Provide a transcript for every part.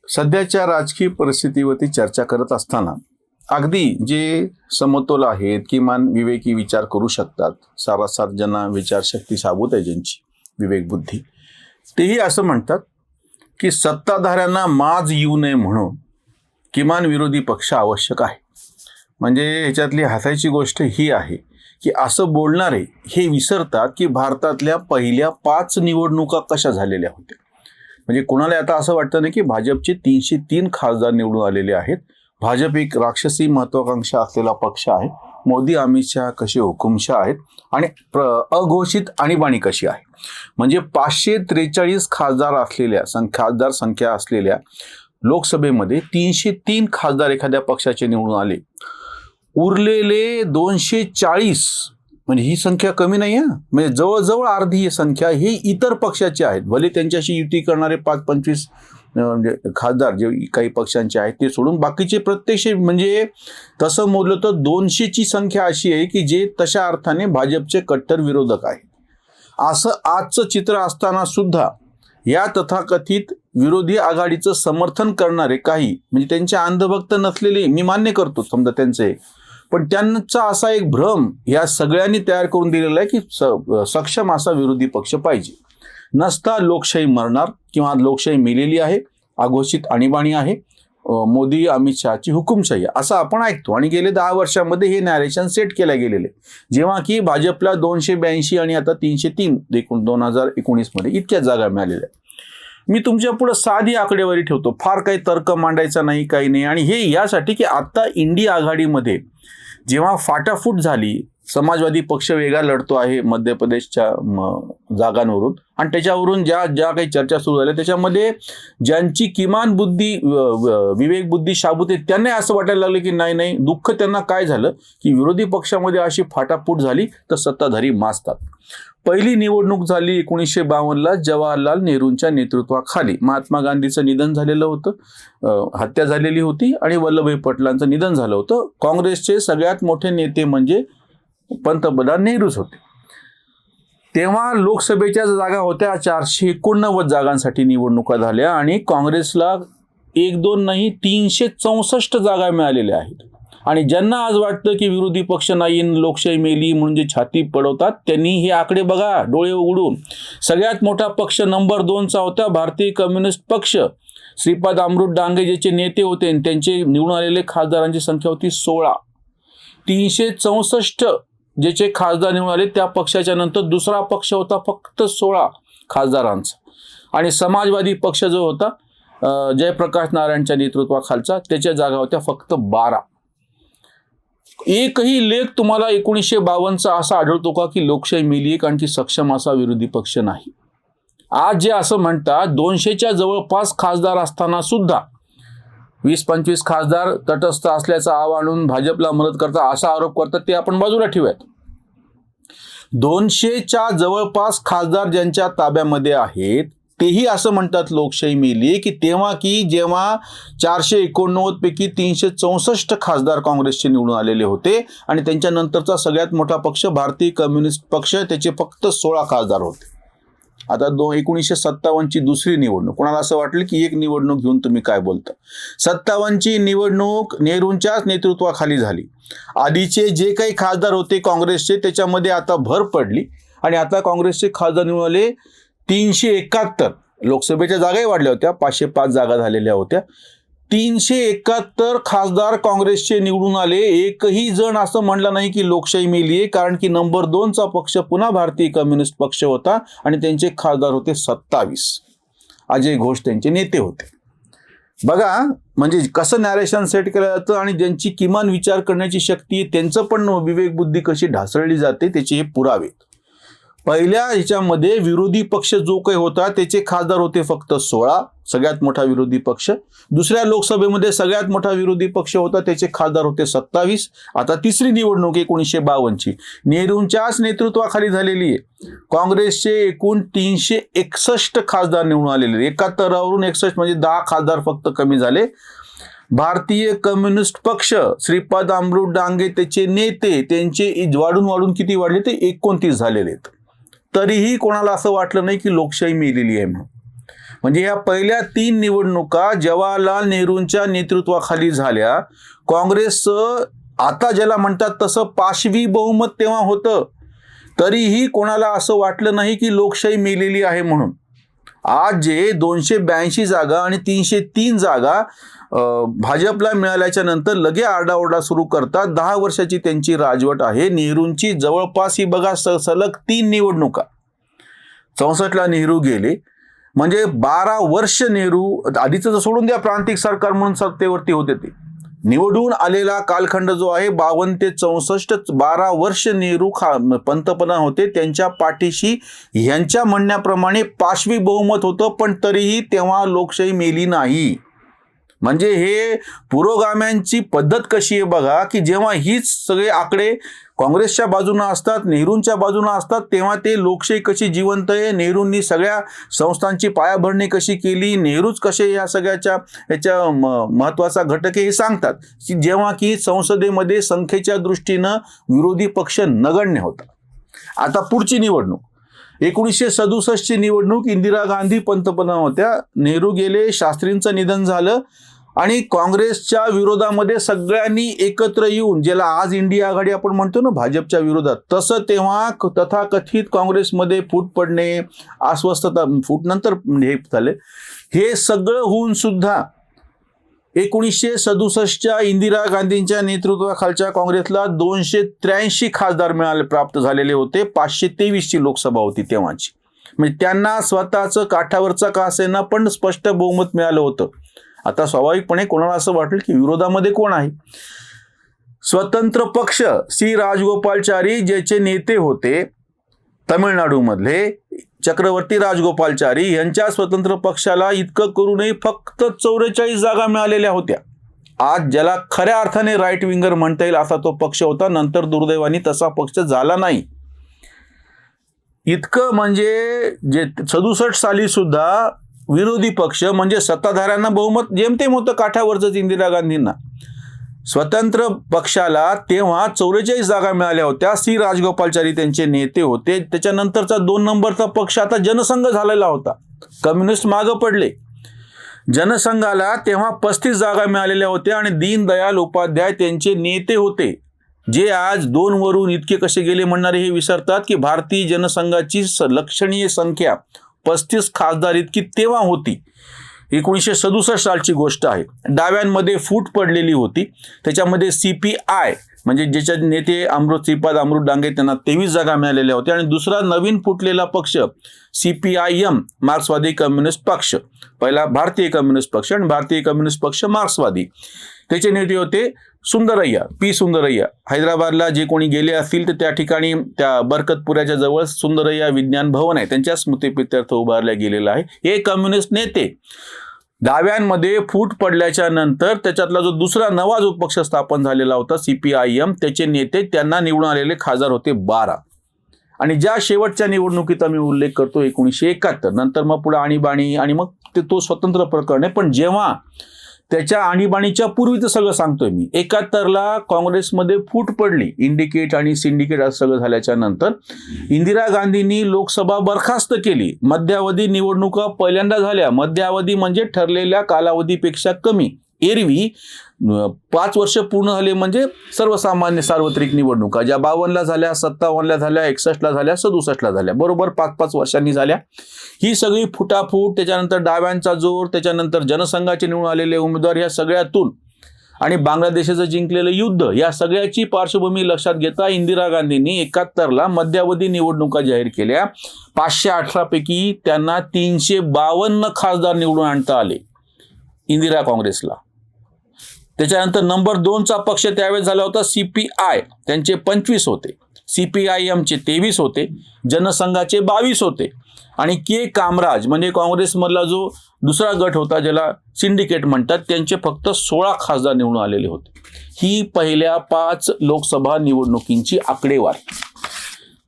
सध्याच्या राजकीय परिस्थितीवरती चर्चा करत असताना अगदी जे समतोल आहेत, किमान विवेकी विचार करू शकतात, सारासार ज्यांना विचारशक्ती साबूत आहे, ज्यांची विवेक बुद्धी, तेही असं म्हणतात की सत्ताधाऱ्यांना माज येऊ नये म्हणून किमान विरोधी पक्ष आवश्यक आहे. म्हणजे ह्याच्यातली हसायची गोष्ट ही आहे की असं बोलणारे हे विसरतात की भारतातल्या पहिल्या 5 निवडणुका कशा झालेल्या होत्या. म्हणजे कोणाला आता असं वाटतं नाही की भाजपचे 303 खासदार निवडून आलेले आहेत. भाजप एक राक्षसी महत्वाकांक्षा असलेला पक्ष आहे. मोदी अमित शहा कसे हुकुमशाह आहेत आणि अघोषित आणीबाणी कशी आहे. म्हणजे 543 खासदार संख्या असलेल्या लोकसभेमध्ये 303 खासदार एखाद्या पक्षाचे निवडून आले. उरलेले 240 म्हणजे ही संख्या कमी नाही आहे. म्हणजे जवळजवळ अर्धी ही संख्या ही इतर पक्षाचे आहेत. भले त्यांच्याशी युती करणारे 5-25 म्हणजे खासदार जे काही पक्षांचे आहेत ते सोडून बाकीचे प्रत्यक्ष म्हणजे तसं मोजलं तर 200ची संख्या अशी आहे की जे तशा अर्थाने भाजपचे कट्टर विरोधक आहेत. असं आजचं चित्र असताना सुद्धा या तथाकथित विरोधी आघाडीचं समर्थन करणारे काही म्हणजे त्यांचे अंधभक्त नसलेले मी मान्य करतो समजा त्यांचे, पण त्यांचा असा एक भ्रम या सगळ्यांनी तयार करून दिलेला आहे की सक्षम असा विरोधी पक्ष पाहिजे. नसता लोकशाही मरणार किंवा लोकशाही मेलेली आहे, अघोषित आणीबाणी आहे, मोदी अमित शहाची हुकुमशाही असं आपण ऐकतो. आणि गेले 10 वर्षांमध्ये हे नॅरेशन सेट केलं गेलेले, जेव्हा की भाजपला 282 आणि आता 303 एकूण 2019 मध्ये इतक्या जागा मिळालेल्या. मी तुमच्या पुढे साधी आकडेवारी ठेवतो, फार काही तर्क मांडायचा नाही, काही नाही. आणि हे यासाठी की आता इंडिया आघाडीमध्ये जेव्हा फाटाफूट झाली, समाजवादी पक्ष वेगळा लढतो आहे मध्य प्रदेशच्या जागांवरून आणि त्याच्यावरून ज्या काही चर्चा सुरू झाल्या त्याच्यामध्ये ज्यांची किमान बुद्धी विवेक बुद्धी शाबूत आहे त्यांना असं वाटायला लागलं की नाही दुःख त्यांना काय झालं की विरोधी पक्षामध्ये अशी फाटाफूट झाली तर सत्ताधारी माजतात. पहिली निवडणूक झाली 1952ला जवाहरलाल नेहरूंच्या नेतृत्वाखाली. महात्मा गांधीचं निधन झालेलं होतं, हत्या झालेली होती आणि वल्लभभाई पटेलांचं निधन झालं होतं. काँग्रेसचे सगळ्यात मोठे नेते म्हणजे पंतप्रधान नेहरूच होते. तेव्हा लोकसभेच्या जागा होत्या 489 जागांसाठी निवडणुका झाल्या आणि काँग्रेसला 1-2 नाही 364 जागा मिळालेल्या आहेत. आणि ज्यांना आज वाटतं की विरोधी पक्ष नाही लोकशाही मेली म्हणून जे छाती पडवतात त्यांनी हे आकडे बघा डोळे उघडून. सगळ्यात मोठा पक्ष नंबर 2चा होता भारतीय कम्युनिस्ट पक्ष. श्रीपाद अमृत डांगे ज्याचे नेते होते आणि त्यांचे निवडून आलेले खासदारांची संख्या होती 16. 364 ज्याचे खासदार निवडून आले त्या पक्षाच्या नंतर दुसरा पक्ष होता फक्त 16 खासदारांचा. आणि समाजवादी पक्ष जो होता जयप्रकाश नारायणच्या नेतृत्वाखालचा त्याच्या जागा होत्या फक्त 12. एकही लेख तुम्हाला 1952चा असा आढळतो का की लोकशाही मेली आहे कारण की सक्षम असा विरोधी पक्ष नाही. आज जे असं म्हणतात 200च्या जवळपास खासदार असताना सुद्धा 20-25 खासदार तटस्थ असल्याचा आव आणून भाजपला मदत करतात असा आरोप करतात ते आपण बाजूला ठेवूयात. 200च्या जवळपास खासदार ज्यांच्या ताब्यामध्ये आहेत तेही असं म्हणतात लोकशाही मेली की जेव्हा 489 पैकी 364 खासदार काँग्रेसचे निवडून आलेले होते आणि त्यांच्या नंतरचा सगळ्यात मोठा पक्ष भारतीय कम्युनिस्ट पक्ष त्याचे फक्त 16 खासदार होते. आता 1957ची दुसरी निवडणूक. कोणाला असं वाटलं की एक निवडणूक घेऊन तुम्ही काय बोलता. 57ची निवडणूक नेहरूंच्याच नेतृत्वाखाली झाली. आधीचे जे काही खासदार होते काँग्रेसचे त्याच्यामध्ये आता भर पडली आणि आता काँग्रेसचे खासदार निवडून आले 371. लोकसभेच्या जागाही वाढल्या होत्या, 505 जागा झालेल्या होत्या. 371 खासदार काँग्रेसचे निवडून आले. एकही जण असं म्हणलं नाही की लोकशाही मेली आहे कारण की नंबर 2चा पक्ष पुन्हा भारतीय कम्युनिस्ट पक्ष होता आणि त्यांचे खासदार होते 27. अजय घोष त्यांचे नेते होते. बघा म्हणजे कसं नॅरेशन सेट केलं जातं आणि ज्यांची किमान विचार करण्याची शक्ती त्यांचं पण विवेक बुद्धी कशी ढासळली जाते त्याचे हे पुरावे. पहिल्या ह्याच्यामध्ये विरोधी पक्ष जो काही होता त्याचे खासदार होते फक्त 16, सगळ्यात मोठा विरोधी पक्ष. दुसऱ्या लोकसभेमध्ये सगळ्यात मोठा विरोधी पक्ष होता त्याचे खासदार होते 27. आता तिसरी निवडणूक 1952ची नेहरूंच्याच नेतृत्वाखाली झालेली आहे. काँग्रेसचे एकूण 361 खासदार निवडून आलेले. 71वरून 61 म्हणजे 10 खासदार फक्त कमी झाले. भारतीय कम्युनिस्ट पक्ष श्रीपाद अमृत डांगे त्याचे नेते त्यांचे वाढून किती वाढले ते 29 झालेले आहेत. तरीही कोणाला असं वाटलं नाही की लोकशाही मेलेली आहे म्हणून. म्हणजे या पहिल्या 3 निवडणुका जवाहरलाल नेहरूंच्या नेतृत्वाखाली झाल्या. काँग्रेसचं आता ज्याला म्हणतात तसं पाशवी बहुमत तेव्हा होतं, तरीही कोणाला असं वाटलं नाही की लोकशाही मेलेली आहे म्हणून. आज जे 282 जागा आणि 303 जागा भाजपला मिळाल्याच्या नंतर लगे आरडाओरडा सुरू करतात. 10 वर्षाची त्यांची राजवट आहे. नेहरूंची जवळपास ही बघा सलग 3 निवडणुका. 64ला नेहरू गेले, म्हणजे 12 वर्ष नेहरू, आधीचं तर सोडून द्या, प्रांतिक सरकार म्हणून सत्तेवरती होते ते. निवडून आलेला कालखंड जो आहे 52 ते 64, 12 वर्ष नेहरू पंतप्रधान होते. त्यांच्या पाठीशी ह्यांच्या म्हणण्याप्रमाणे पाशवी बहुमत होतं, पण तरीही तेव्हा लोकशाही मेली नाही. म्हणजे हे पुरोगाम्यांची पद्धत कशी आहे बघा, की जेव्हा हीच सगळे आकडे काँग्रेसच्या बाजूनं असतात, नेहरूंच्या बाजूनं असतात, तेव्हा ते लोकशाही कशी जिवंत आहे, नेहरूंनी सगळ्या संस्थांची पायाभरणी कशी केली, नेहरूच कसे या याच्या महत्त्वाचा घटक हे सांगतात, की जेव्हा की संसदेमध्ये संख्येच्या दृष्टीनं विरोधी पक्ष नगण्य होता. आता पुढची निवडणूक 1967ची निवडणूक. इंदिरा गांधी पंतप्रधान होत्या, नेहरू गेले, शास्त्रींचं निधन झालं आणि काँग्रेसच्या विरोधामध्ये सगळ्यांनी एकत्र येऊन, ज्याला आज इंडिया आघाडी आपण म्हणतो ना भाजपच्या विरोधात, तसं तेव्हा तथाकथित काँग्रेसमध्ये फूट पडणे, अस्वस्थता, फूट नंतर हे झाले, हे सगळं होऊन सुद्धा 1967च्या इंदिरा गांधींच्या नेतृत्वाखालच्या काँग्रेसला 283 खासदार प्राप्त झालेले होते. 523ची लोकसभा होती तेव्हाची. म्हणजे त्यांना स्वतःचं काठावरचा का असेना पण स्पष्ट बहुमत मिळालं होतं. आता स्वाभाविकपणे कोणाला असं वाटेल की विरोधामध्ये कोण आहे. स्वतंत्र पक्ष सी राजगोपालचारी ज्याचे नेते होते तमिळनाडूमधले चक्रवर्ती राजगोपालचारी, यांच्या स्वतंत्र पक्षाला इतकं करूनही फक्त 44 जागा मिळालेल्या होत्या. आज ज्याला खऱ्या अर्थाने राईट विंगर म्हणता येईल असा तो पक्ष होता. नंतर दुर्दैवाने तसा पक्ष झाला नाही. इतकं म्हणजे जे 67 साली सुद्धा विरोधी पक्ष म्हणजे सत्ताधाऱ्यांना बहुमत जेमतेम होतं काठावरचंच इंदिरा गांधींना. स्वतंत्र पक्षाला तेव्हा 44 जागा मिळाल्या होत्या. सी राजगोपालचारी त्यांचे नेते होते. त्याच्यानंतरचा 2 नंबरचा पक्ष आता जनसंघ झालेला होता. कम्युनिस्ट मागं पडले. जनसंघाला तेव्हा 35 जागा मिळालेल्या होत्या आणि दीनदयाल उपाध्याय त्यांचे नेते होते, जे आज 2 वरून इतके कसे गेले म्हणणारे हे विसरतात की भारतीय जनसंघाची लक्षणीय संख्या 35 खासदार इतकी तेव्हा होती. 1967 सालची गोष्ट आहे. डाव्यांमध्ये फूट पडलेली होती. त्याच्यामध्ये CPI म्हणजे ज्याचे नेते श्रीपाद अमृत डांगे, त्यांना 23 जागा मिळालेल्या होत्या. आणि दुसरा नवीन फुटलेला पक्ष CPIM मार्क्सवादी कम्युनिस्ट पक्ष, पहिला भारतीय कम्युनिस्ट पक्ष आणि भारतीय कम्युनिस्ट पक्ष मार्क्सवादी, त्याचे नेते होते सुंदरय्या, P सुंदरय्या. हैदराबादला जे कोणी गेले असतील तर त्या ठिकाणी त्या बरकतपुऱ्याच्या जवळ सुंदरय्या विज्ञान भवन आहे, त्यांच्या स्मृतिप्रित्यर्थ उभारल्या गेलेला आहे. हे कम्युनिस्ट नेते. डाव्यांमध्ये फूट पडल्याच्या नंतर त्याच्यातला जो दुसरा नवा जो पक्ष स्थापन झालेला होता CPIM, त्याचे नेते, त्यांना निवडून आलेले खासदार होते 12. आणि ज्या शेवटच्या निवडणुकीचा मी उल्लेख करतो 1971, नंतर मग पुढे आणीबाणी आणि मग तो स्वतंत्र प्रकरण आहे. पण जेव्हा त्याच्या आणीबाणीच्या पूर्वीचं सगळं सांगतोय मी, 71ला काँग्रेसमध्ये फूट पडली, इंडिकेट आणि सिंडिकेट असं सगळं झाल्याच्या नंतर इंदिरा गांधींनी लोकसभा बरखास्त केली. मध्यावधी निवडणुका पहिल्यांदा झाल्या. मध्यावधी म्हणजे ठरलेल्या कालावधीपेक्षा कमी. एरवी 5 वर्ष पूर्ण झाले म्हणजे सर्वसामान्य सार्वत्रिक निवडणुका, ज्या 52ला झाल्या, 57ला झाल्या, 61ला झाल्या, 67ला झाल्या, बरोबर 5-5 वर्षांनी झाल्या. ही सगळी फुटाफूट, त्याच्यानंतर डाव्यांचा जोर, त्याच्यानंतर जनसंघाचे निवडून आलेले उमेदवार, या सगळ्यातून आणि बांगलादेशाचं जिंकलेलं युद्ध, या सगळ्याची पार्श्वभूमी लक्षात घेता इंदिरा गांधींनी 71ला मध्यावधी निवडणुका जाहीर केल्या. 518 पैकी त्यांना 352 खासदार निवडून आणता आले इंदिरा काँग्रेसला. त्याच्यानंतर नंबर 2चा पक्ष त्यावेळेस झाला होता CPI, त्यांचे 25 होते. CPIMचे 23 होते. जनसंघाचे 22 होते. आणि K कामराज म्हणजे काँग्रेसमधला जो दुसरा गट होता, ज्याला सिंडिकेट म्हणतात, त्यांचे फक्त 16 खासदार निवडून आलेले होते. ही पहिल्या 5 लोकसभा निवडणुकींची आकडेवारी.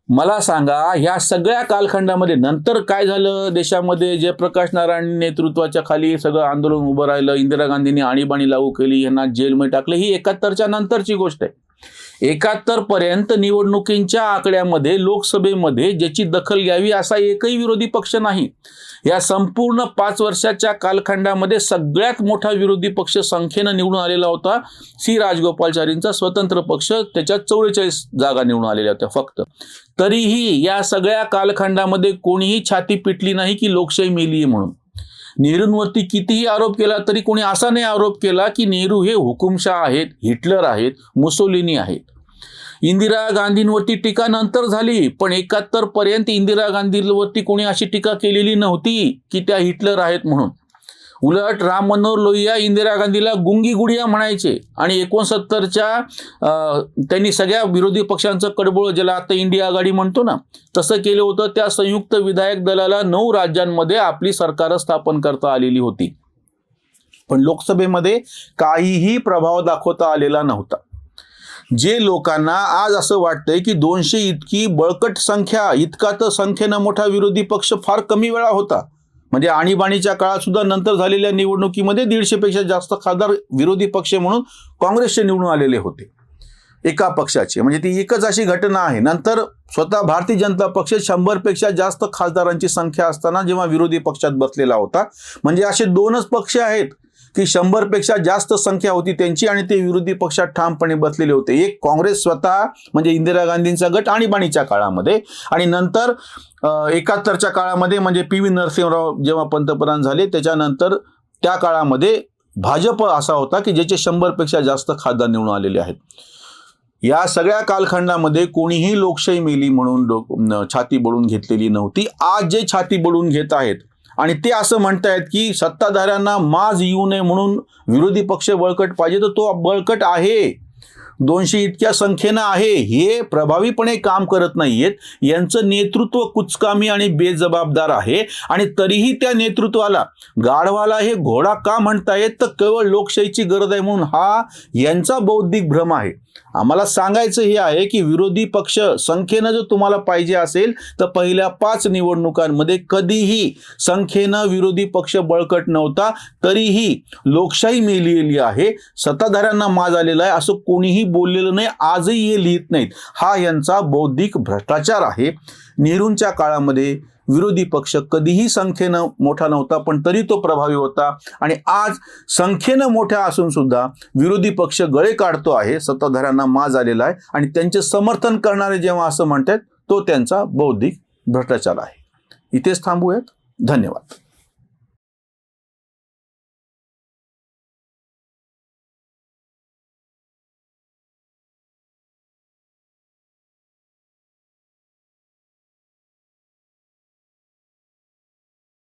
मला सांगा, ह्या सगळ्या कालखंडामध्ये नंतर काय झालं देशामध्ये? जयप्रकाश नारायण नेतृत्वाच्या खाली सगळं आंदोलन उभं राहिलं. इंदिरा गांधींनी आणीबाणी लागू केली, यांना जेलमध्ये टाकले. ही 71च्या नंतरची गोष्ट आहे. 71 पर्यंत निवडणुकींच्या आकड्यामध्ये लोकसभेमध्ये ज्याची दखल घ्यावी असा एकही विरोधी पक्ष नाही. या संपूर्ण 5 वर्षाच्या कालखंडामध्ये सगळ्यात मोठा विरोधी पक्ष संख्येनं निवडून आलेला होता सी राजगोपालचारींचा स्वतंत्र पक्ष. त्याच्यात 44 जागा निवडून आलेल्या होत्या फक्त. तरीही या सगळ्या कालखंडामध्ये कोणीही छाती पिटली नाही की लोकशाही मेली म्हणून. नेहरूंवरती कितीही आरोप केला तरी कोणी असा नाही आरोप केला की नेहरू हे हुकुमशाह आहेत, हिटलर आहेत, मुसोलिनी आहेत. इंदिरा गांधींवरती टीका नंतर झाली, पण 71 पर्यंत इंदिरा गांधींवरती कोणी अशी टीका केलेली नव्हती की त्या हिटलर आहेत म्हणून. उलट राम मनोहर लोहिया इंदिरा गांधीला गुंगी गुडिया म्हणायचे आणि 69च्या त्यांनी सगळ्या विरोधी पक्षांचं कडबोळ, ज्याला आता इंडिया आघाडी म्हणतो ना, तसं केलं होतं. त्या संयुक्त विधायक दलाला 9 राज्यांमध्ये आपली सरकार स्थापन करता आलेली होती, पण लोकसभेमध्ये काहीही प्रभाव दाखवता आलेला नव्हता. जे लोकांना आज असं वाटतंय की 200 इतकी बळकट संख्या, इतका तर संख्येनं मोठा विरोधी पक्ष फार कमी वेळा होता. म्हणजे आणीबाणीच्या काळात सुद्धा नंतर झालेल्या निवडणुकीमध्ये 150पेक्षा जास्त खासदार विरोधी पक्ष म्हणून काँग्रेसचे निवडून आलेले होते एका पक्षाचे. म्हणजे ती एकच अशी घटना आहे. नंतर स्वतः भारतीय जनता पक्ष 100पेक्षा जास्त खासदारांची संख्या असताना जेव्हा विरोधी पक्षात बसलेला होता, म्हणजे असे 2च पक्ष आहेत की 100पेक्षा जास्त संख्या होती त्यांची आणि ते विरोधी पक्षात ठामपणे बसलेले होते. एक काँग्रेस स्वतः म्हणजे इंदिरा गांधींचा गट आणीबाणीच्या काळामध्ये, आणि नंतर 71च्या काळामध्ये म्हणजे PV नरसिंहराव जेव्हा पंतप्रधान झाले त्याच्यानंतर त्या काळामध्ये भाजप असा होता की ज्याचे 100पेक्षा जास्त खासदार निवडून आलेले आहेत. या सगळ्या कालखंडामध्ये कोणीही लोकशाही मेली म्हणून छाती बळून घेतलेली नव्हती. आज जे छाती बळून घेत आहेत आणि ते असं म्हणतायत की सत्ताधाऱ्यांना माज येऊ नये म्हणून विरोधी पक्ष बळकट पाहिजे, तर तो बळकट आहे, 200 इतक्या संख्येनं आहे. हे प्रभावीपणे काम करत नाहीयेत. यांचं नेतृत्व कुचकामी आणि बेजबाबदार आहे. आणि तरीही त्या नेतृत्वाला, गाढवाला हे घोडा का म्हणतायत, तर केवळ लोकशाहीची गरज आहे म्हणून. हा यांचा बौद्धिक भ्रम आहे. आम्हाला सांगायचं हे आहे की विरोधी पक्ष संख्येनं जर तुम्हाला पाहिजे असेल तर पहिल्या 5 निवडणुकांमध्ये कधीही संख्येनं विरोधी पक्ष बळकट नव्हता. तरीही लोकशाही मेलेली आहे, सत्ताधाऱ्यांना माज आलेला आहे असं कोणीही बोललेलं नाही. आजही हे लिहित नाहीत. हा यांचा बौद्धिक भ्रष्टाचार आहे. नेहरूंच्या काळामध्ये विरोधी पक्ष कधीही संख्येनं मोठा नव्हता, पण तरी तो प्रभावी होता. आणि आज संख्येनं मोठा असून सुद्धा विरोधी पक्ष गळे काढतो आहे, सत्ताधाऱ्यांना माज आलेला आहे. आणि त्यांचे समर्थन करणारे जेव्हा असं म्हणतात तो त्यांचा बौद्धिक भ्रष्टाचार आहे. इथेच थांबूयात. धन्यवाद.